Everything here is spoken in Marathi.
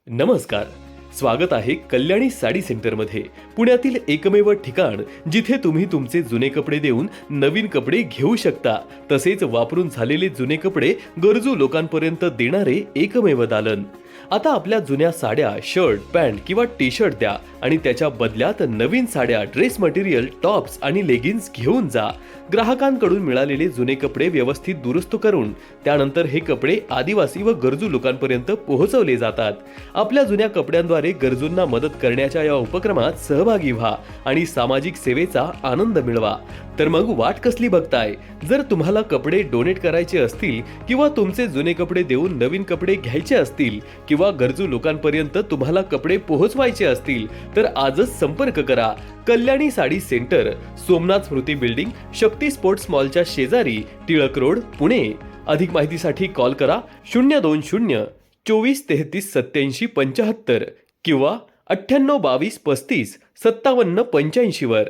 नमस्कार. स्वागत आहे कल्याणी साडी सेंटरमध्ये. पुण्यातील एकमेव ठिकाण जिथे तुम्ही तुमचे जुने कपडे देऊन नवीन कपडे घेऊ शकता. तसेच वापरून झालेले जुने कपडे गरजू लोकांपर्यंत देणारे एकमेव दालन. आता आपल्या जुन्या साड्या, शर्ट, पॅन्ट किंवा टी शर्ट द्या आणि त्याच्या बदल्यात नवीन साड्या, ड्रेस मटेरियल, टॉप्स आणि लेगिन्स घेऊन जा. ग्राहकांकडून मिळालेले जुने कपडे व्यवस्थित दुरुस्त करून त्यानंतर हे कपडे आदिवासी व गरजू लोकांपर्यंत पोहोचवले जातात. आपल्या जुन्या कपड्यांद्वारे गरजूंना मदत करण्याच्या या उपक्रमात सहभागी व्हा आणि सामाजिक सेवेचा आनंद मिळवा. तर मग वाट कसली बघताय? जर तुम्हाला कपडे डोनेट करायचे असतील किंवा तुमचे जुने कपडे देऊन नवीन कपडे घ्यायचे असतील किंवा गरजू लोकांपर्यंत तुम्हाला कपडे पोहोचवायचे असतील तर आजच संपर्क करा. कल्याणी साडी सेंटर, सोमनाथ स्मृती बिल्डिंग, शक्ती स्पोर्ट्स मॉलच्या शेजारी, टिळक रोड, पुणे. अधिक माहितीसाठी कॉल करा 020 24 33 87 75 किंवा 98 22 35 57 85 वर.